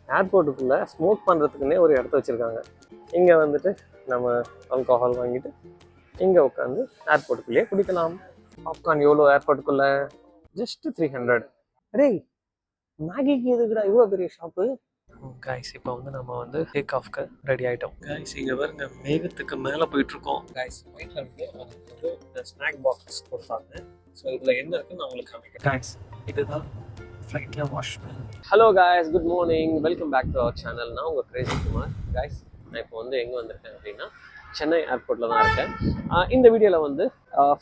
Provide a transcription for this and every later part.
ஏர்போர்ட்டுக்குள்ளே smoke பண்ணுறதுக்குன்னே ஒரு இடத்த வச்சுருக்காங்க. இங்கே வந்துட்டு நம்ம ஆல்கஹால் வாங்கிட்டு இங்கே உட்காந்து ஏர்போர்ட்டுக்குள்ளேயே குடிக்கலாம். பாப்கார்ன் எவ்வளோ ஏர்போர்ட்டுக்குள்ளே? ஜஸ்ட் 300. டேய், மேகிக்கு எதுக்குடா இவ்வளோ பெரிய ஷாப்பு? கைஸ் இப்போ வந்து நம்ம வந்து டேக் ஆஃப்க்கு ரெடி ஆகிட்டோம். கைஸ் இங்கே பாருங்க, மேகத்துக்கு மேலே போயிட்டுருக்கோம். கைஸ் ஃப்ளைட்டில் வந்து இந்த ஸ்நாக் பாக்ஸ் கொடுத்தாங்க. ஸோ இதில் என்ன இருக்குன்னு நான் உங்களுக்கு காமிக்கிறேன். கைஸ் இதுதான் ஃப்ளைட்டில் வாஷ்மேன். Hello guys, good morning, welcome back to our channel. நான் உங்கள் கிரேசி குமார். கைஸ் நான் இப்போ வந்து எங்கே வந்திருக்கேன் அப்படின்னா சென்னை ஏர்போர்ட்டில் தான் இருக்கேன். இந்த வீடியோவில் வந்து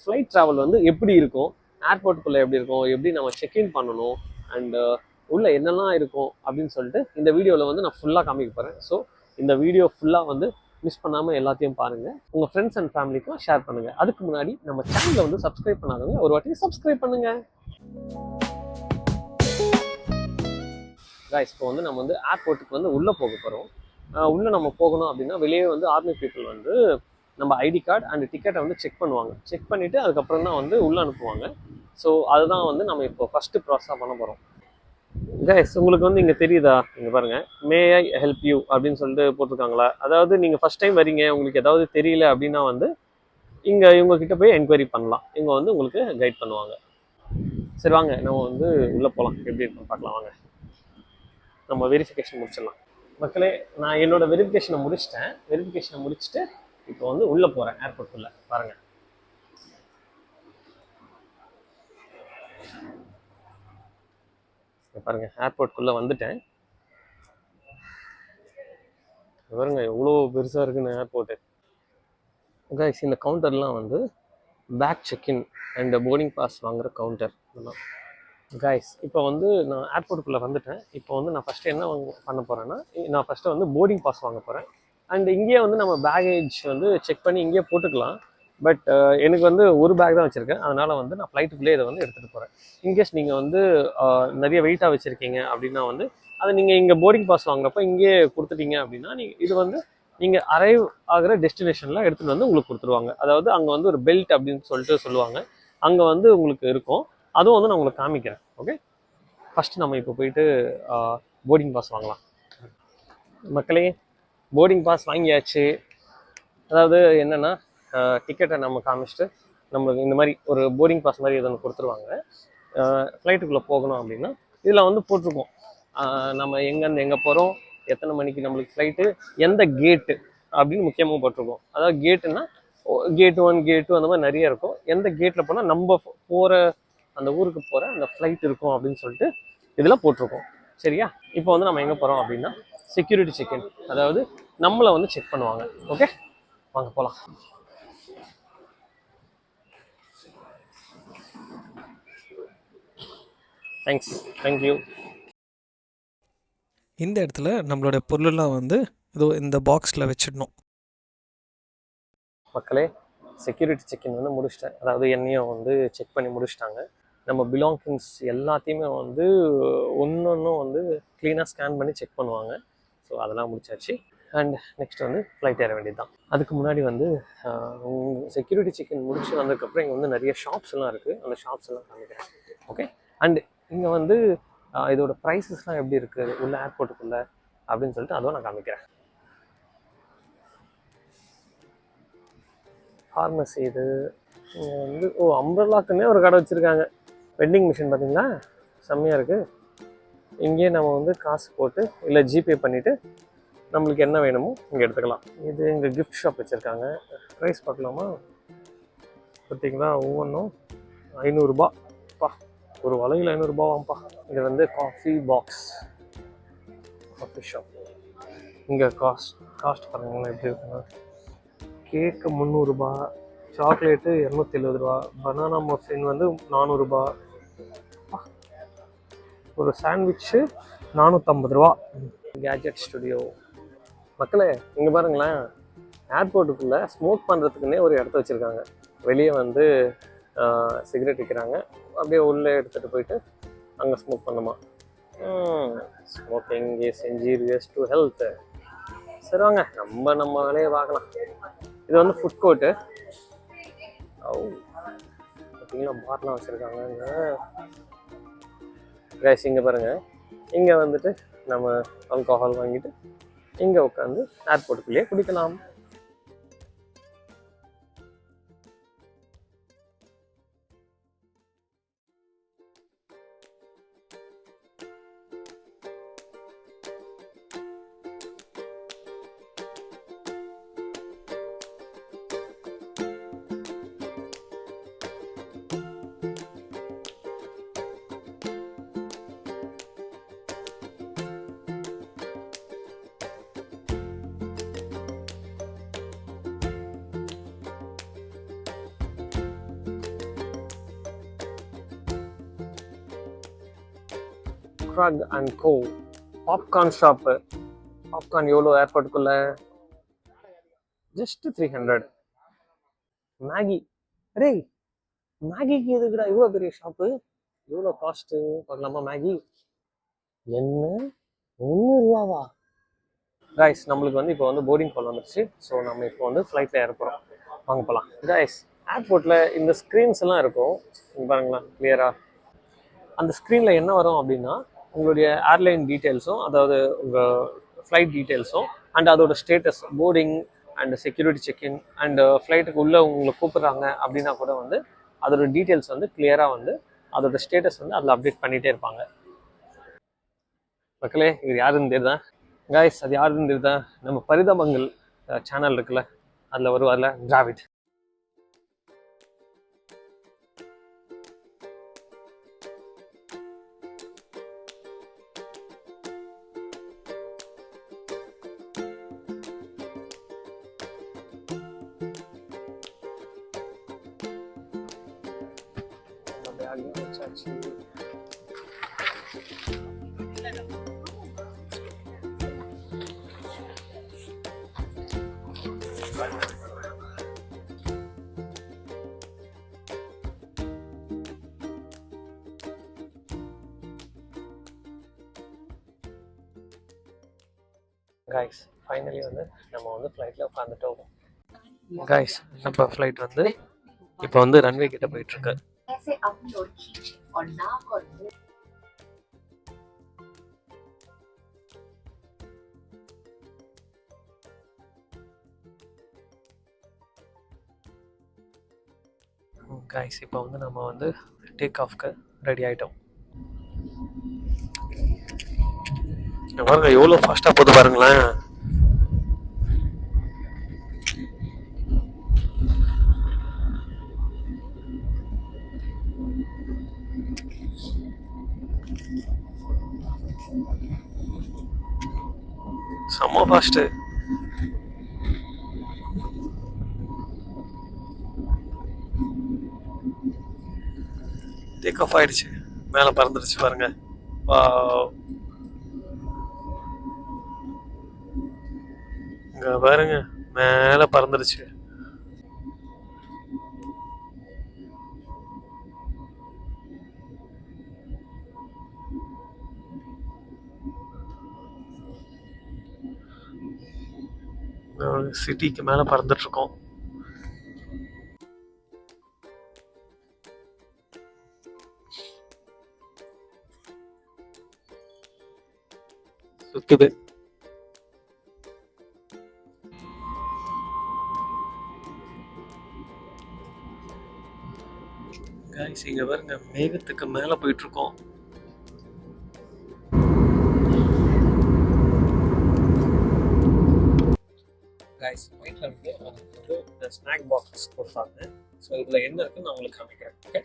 ஃப்ளைட் ட்ராவல் வந்து எப்படி இருக்கும், ஏர்போர்ட்டுக்குள்ளே எப்படி இருக்கும், எப்படி நம்ம செக்இன் பண்ணணும் அண்டு உள்ள என்னெல்லாம் இருக்கும் அப்படின்னு சொல்லிட்டு இந்த வீடியோவில் வந்து நான் ஃபுல்லாக காமிக்க போகிறேன். ஸோ இந்த வீடியோ ஃபுல்லாக வந்து மிஸ் பண்ணாமல் எல்லாத்தையும் பாருங்கள், உங்கள் ஃப்ரெண்ட்ஸ் அண்ட் ஃபேமிலிக்கும் ஷேர் பண்ணுங்கள். அதுக்கு முன்னாடி நம்ம சேனலை வந்து சப்ஸ்கிரைப் பண்ணாதவங்க ஒரு வாட்டி சப்ஸ்கிரைப் பண்ணுங்கள். கைஸ் இப்போ வந்து நம்ம வந்து ஏர்போர்ட்டுக்கு வந்து உள்ளே போக போகிறோம். உள்ளே நம்ம போகணும் அப்படின்னா வெளியே வந்து ஆர்மி பீப்புள் வந்து நம்ம ஐடி கார்டு அண்ட் டிக்கெட்டை வந்து செக் பண்ணுவாங்க. செக் பண்ணிவிட்டு அதுக்கப்புறம் தான் வந்து உள்ளே அனுப்புவாங்க. ஸோ அதுதான் வந்து நம்ம இப்போ ஃபஸ்ட்டு ப்ராசஸாக பண்ண போகிறோம். கைஸ் உங்களுக்கு வந்து இங்கே தெரியுதா, இங்கே பாருங்கள், மே ஐ ஹெல்ப் யூ அப்படின்னு சொல்லிட்டு போட்டிருக்காங்களா? அதாவது நீங்கள் ஃபஸ்ட் டைம் வரீங்க, உங்களுக்கு ஏதாவது தெரியல அப்படின்னா வந்து இங்கே இவங்கக்கிட்ட போய் என்கொயரி பண்ணலாம். இவங்க வந்து உங்களுக்கு கைட் பண்ணுவாங்க. சரி வாங்க நம்ம வந்து உள்ளே போகலாம், எப்படி இருக்குன்னு பார்க்கலாம். வாங்க நம்ம வெரிஃபிகேஷன் முடிச்சிடலாம். மக்களே, நான் என்னோட வெரிஃபிகேஷனை முடிச்சுட்டு இப்போ வந்து உள்ளே போகிறேன் ஏர்போர்ட்டுக்குள்ளே. பாருங்கள், பாருங்க ஏர்போர்ட்டுக்குள்ளே வந்துட்டேன். பாருங்க எவ்வளோ பெருசாக இருக்குன்னு ஏர்போர்ட்டு. கைஸ் இந்த கவுண்டர்லாம் வந்து bag check in and boarding pass வாங்குகிற கவுண்டர் இதெல்லாம். கைஸ் இப்போ வந்து நான் ஏர்போர்ட்டுக்குள்ளே வந்துட்டேன். இப்போ வந்து நான் ஃபஸ்ட்டு என்ன பண்ண போகிறேன்னா, நான் ஃபஸ்ட்டு வந்து போர்டிங் பாஸ் வாங்க போகிறேன். அண்ட் இங்கேயே வந்து நம்ம பேகேஜ் வந்து செக் பண்ணி இங்கேயே போட்டுக்கலாம். பட் எனக்கு வந்து ஒரு பேக் தான் வச்சுருக்கேன். அதனால் வந்து நான் ஃப்ளைட்டுக்குள்ளே இதை வந்து எடுத்துகிட்டு போகிறேன். இன்கேஸ் நீங்கள் வந்து நிறைய வெயிட்டாக வச்சுருக்கீங்க அப்படின்னா வந்து அதை நீங்கள் இங்கே போர்டிங் பாஸ் வாங்குறப்ப இங்கேயே கொடுத்துட்டீங்க அப்படின்னா இது வந்து நீங்கள் அரைவ் ஆகிற டெஸ்டினேஷனில் எடுத்துகிட்டு வந்து உங்களுக்கு கொடுத்துருவாங்க. அதாவது அங்கே வந்து ஒரு பெல்ட் அப்படின்னு சொல்லிட்டு சொல்லுவாங்க, அங்கே வந்து உங்களுக்கு இருக்கும். அதுவும் வந்து நான் உங்களுக்கு காமிக்கிறேன். ஓகே, ஃபஸ்ட்டு நம்ம இப்போ போயிட்டு போர்டிங் பாஸ் வாங்கலாம். மக்களே, போர்டிங் பாஸ் வாங்கியாச்சு. அதாவது என்னென்னா டிக்கெட்டை நம்ம காமிச்சிட்டு நம்மளுக்கு இந்த மாதிரி ஒரு போர்டிங் பாஸ் மாதிரி எதுவும் கொடுத்துருவாங்க. ஃப்ளைட்டுக்குள்ளே போகணும் அப்படின்னா இதில் வந்து போட்டிருக்கோம் நம்ம எங்கேருந்து எங்கே போகிறோம், எத்தனை மணிக்கு நம்மளுக்கு ஃப்ளைட்டு, எந்த கேட்டு அப்படின்னு முக்கியமாக போட்டிருக்கோம். அதாவது கேட்டுன்னா கேட் 1 கேட் 2 அந்த மாதிரி நிறைய இருக்கும். எந்த கேட்டில் போனால் நம்ம போகிற அந்த ஊருக்கு போகிற அந்த ஃப்ளைட் இருக்கும் அப்படின்னு சொல்லிட்டு இதில் போட்டிருக்கோம். சரியா? இப்போ வந்து நம்ம எங்கே போகிறோம் அப்படின்னா செக்யூரிட்டி செக்இன், அதாவது நம்மளை வந்து செக் பண்ணுவாங்க. ஓகே வாங்க போகலாம். தேங்க்யூ. இந்த இடத்துல நம்மளோட பொருளெல்லாம் வந்து இதோ இந்த பாக்ஸில் வச்சிடணும். மக்களே, செக்யூரிட்டி செக்இன் வந்து முடிச்சிட்டேன். அதாவது என்னையும் வந்து செக் பண்ணி முடிச்சிட்டாங்க. நம்ம பிலாங்கிங்ஸ் எல்லாத்தையுமே வந்து ஒன்றும் வந்து க்ளீனாக ஸ்கேன் பண்ணி செக் பண்ணுவாங்க. ஸோ அதெல்லாம் முடிச்சாச்சு. அண்ட் நெக்ஸ்ட் வந்து ஃப்ளைட் ஏற வேண்டியது தான். அதுக்கு முன்னாடி வந்து செக்யூரிட்டி செக்இன் முடிச்சு வந்ததுக்கப்புறம் இங்கே வந்து நிறைய ஷாப்ஸ் எல்லாம் இருக்குது. அந்த ஷாப்ஸ் எல்லாம் காமிக்கிறேன். ஓகே, அண்டு இங்கே வந்து இதோட ப்ரைஸஸ்லாம் எப்படி இருக்குது உள்ள ஏர்போர்ட்டுக்குள்ளே அப்படின்னு சொல்லிட்டு அதுவும் நான் காமிக்கிறேன். ஃபார்மசி இது வந்து அம்பர்லாக்குன்னே ஒரு கடை வச்சுருக்காங்க. வெண்டிங் மிஷின் பார்த்தீங்களா, செம்மையாக இருக்குது. இங்கேயே நம்ம வந்து காசு போட்டு இல்லை ஜிபே பண்ணிவிட்டு நம்மளுக்கு என்ன வேணுமோ இங்கே எடுத்துக்கலாம். இது இங்கே கிஃப்ட் ஷாப் வச்சுருக்காங்க. ப்ரைஸ் பார்க்கலாமா? பார்த்தீங்களா, ஒவ்வொன்றும் 500 ரூபாப்பா. ஒரு வளையல் 500 ரூபாவாம்ப்பா. இது வந்து காஃபி பாக்ஸ், காஃபி ஷாப். இங்கே காஸ்ட் பாருங்களேன் எப்படி இருக்குங்க. கேக்கு 300 ரூபா, சாக்லேட்டு 270 ரூபா, பனானா மஃபின் வந்து 400 ரூபா, ஒரு சாண்ட்விட்சு 450 ரூபா. Gadget studio. மக்களே இங்கே பாருங்களேன், ஏர்போர்ட்டுக்குள்ளே ஸ்மோக் பண்ணுறதுக்குன்னே ஒரு இடத்த வச்சுருக்காங்க. வெளியே வந்து சிகரெட் விற்கிறாங்க. அப்படியே உள்ளே எடுத்துகிட்டு போயிட்டு அங்கே ஸ்மோக் பண்ணுமா. Smoking is injurious to health. சரி வாங்க நம்ம வேலையை பார்க்கலாம். இது வந்து ஃபுட் கோர்ட்டு. பார்த்தீங்களா, பார்லாம் வச்சுருக்காங்க இங்கே. கைஸ் இங்கே பாருங்கள், இங்கே வந்துட்டு நம்ம ஆல்கஹால் வாங்கிட்டு இங்கே உட்காந்து ஏர்போர்ட்டுக்குள்ளேயே குடிக்கலாம். Krug and Co. Popcorn shop. Popcorn எவ்வளோ ஏர்போர்ட்டுக்குள்ள? ஜஸ்ட் 300. மேகி. அரே மேகிக்கு எதுக்குடா இவ்வளோ பெரிய ஷாப்பு? எவ்வளோ காஸ்ட்டு பார்க்கலாமா? மேகி என்ன 100 ரூபாவா? கைஸ் நம்மளுக்கு வந்து இப்போ வந்து போர்டிங் கால் வந்துருச்சு. ஸோ நம்ம இப்போ வந்து ஃப்ளைட்டில் ஏறப்போகிறோம். வாங்க போகலாம். கைஸ் ஏர்போர்ட்டில் இந்த ஸ்க்ரீன்ஸ் எல்லாம் இருக்கும் பாருங்களேன் கிளியராக. அந்த ஸ்க்ரீனில் என்ன வரும் அப்படின்னா உங்களுடைய ஏர்லைன் டீட்டெயில்ஸும், அதாவது உங்கள் ஃப்ளைட் டீட்டெயில்ஸும் அண்ட் அதோட status, boarding and security check in and ஃப்ளைட்டுக்கு உள்ளே உங்களை கூப்பிட்றாங்க அப்படின்னா கூட வந்து அதோட டீட்டெயில்ஸ் வந்து கிளியராக வந்து அதோட ஸ்டேட்டஸ் வந்து அதில் அப்டேட் பண்ணிகிட்டே இருப்பாங்க. மக்களே இது யாருன்னு தெரியுதா? கைஸ் அது யாருன்னு தெரியுதா? நம்ம பரிதாபங்கள் சேனல் இருக்குல்ல, அதில் வருவார்ல டிராவிட். கைஸ் ஃபைனலி வந்து நம்ம வந்து ஃப்ளைட்டில் உட்காந்துட்டோம். கைஸ் நம்ம ஃப்ளைட் வந்து இப்போ வந்து ரன்வே கிட்ட போயிட்டுருக்கு. கைஸ் இப்போ வந்து நம்ம வந்து டேக் ஆஃப்க்கு ரெடி ஆகிட்டோம். பாருங்க எவ்வளோ ஃபாஸ்ட்டாக போகுது பாருங்களேன். செம்ம ஃபாஸ்ட்டு. டேக் ஆஃப் ஆயிடுச்சு, மேலே பறந்துடுச்சு பாருங்க. இங்க பாருங்க மேலே பறந்துடுச்சு. சிட்டிக்கு மேலே பறந்துட்டு இருக்கோம். சுத்துது. கைஸ் இங்க பாருங்க மேகத்துக்கு மேல போயிட்டு இருக்கோம். கைஸ் ரைட்ல வந்து இந்த ஸ்நாக் பாக்ஸ் கொடுத்தாங்க. ஸோ இதுல என்ன இருக்குன்னு நான் உங்களுக்கு காமிக்கிறேன். ஓகே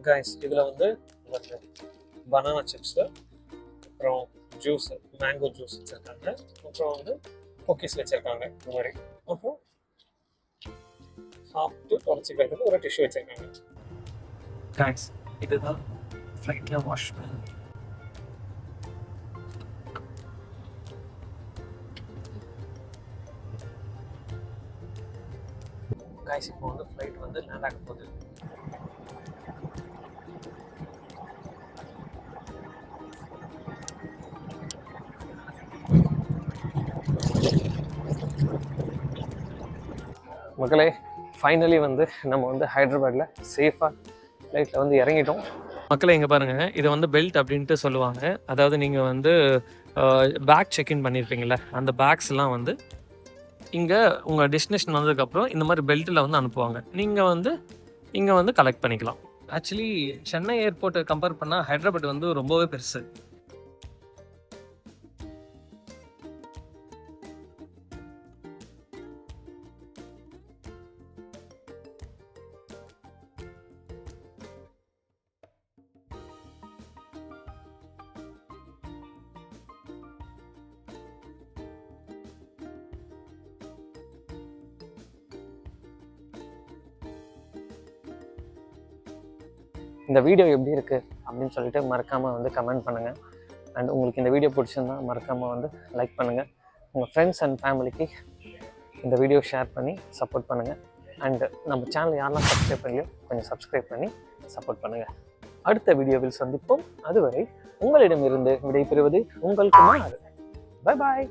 கைஸ் இதுல வந்து பனானா சிப்ஸ், அப்புறம் ஜூஸ், மேங்கோ ஜூஸ் வச்சிருக்காங்க, அப்புறம் வந்து குக்கீஸ் வச்சிருக்காங்க இந்த மாதிரி, அப்புறம் சாப்பிட்டு குறைச்சிக்கிறதுக்கு ஒரு டிஷ்யூ வச்சிருக்காங்க. கைஸ் இதுதான் ஃப்ளைட்ல வாஷ்மேன். கைஸ் இப்போ வந்து ஃப்ளைட் வந்து லேண்ட் ஆக போகுது. மக்களே ஃபைனலி வந்து நம்ம வந்து ஹைதராபாத்தில் சேஃபாக ஃப்ளைட்டில் வந்து இறங்கிட்டோம். மக்களை இங்கே பாருங்கள், இதை வந்து பெல்ட் அப்படின்ட்டு சொல்லுவாங்க. அதாவது நீங்கள் வந்து பேக் செக்இன் பண்ணியிருப்பீங்களே, அந்த பேக்ஸ்லாம் வந்து இங்கே உங்கள் டெஸ்டினேஷன் வந்ததுக்கப்புறம் இந்த மாதிரி பெல்ட்டில் வந்து அனுப்புவாங்க. நீங்கள் வந்து இங்கே வந்து கலெக்ட் பண்ணிக்கலாம். ஆக்சுவலி சென்னை ஏர்போர்ட்டை கம்பேர் பண்ணால் ஹைதராபாத் வந்து ரொம்பவே பெருசு. இந்த வீடியோ எப்படி இருக்குது அப்படின்னு சொல்லிட்டு மறக்காமல் வந்து கமெண்ட் பண்ணுங்கள். அண்ட் உங்களுக்கு இந்த வீடியோ பிடிச்சிருந்தா மறக்காமல் வந்து லைக் பண்ணுங்கள். உங்கள் ஃப்ரெண்ட்ஸ் அண்ட் ஃபேமிலிக்கு இந்த வீடியோ ஷேர் பண்ணி சப்போர்ட் பண்ணுங்கள். அண்டு நம்ம சேனல் யாரெல்லாம் சப்ஸ்கிரைப் பண்ணலையோ கொஞ்சம் சப்ஸ்கிரைப் பண்ணி சப்போர்ட் பண்ணுங்கள். அடுத்த வீடியோவில் சந்திப்போம். அதுவரை உங்களிடமிருந்து விடைபெறுவது உங்கள் குமார். Bye bye.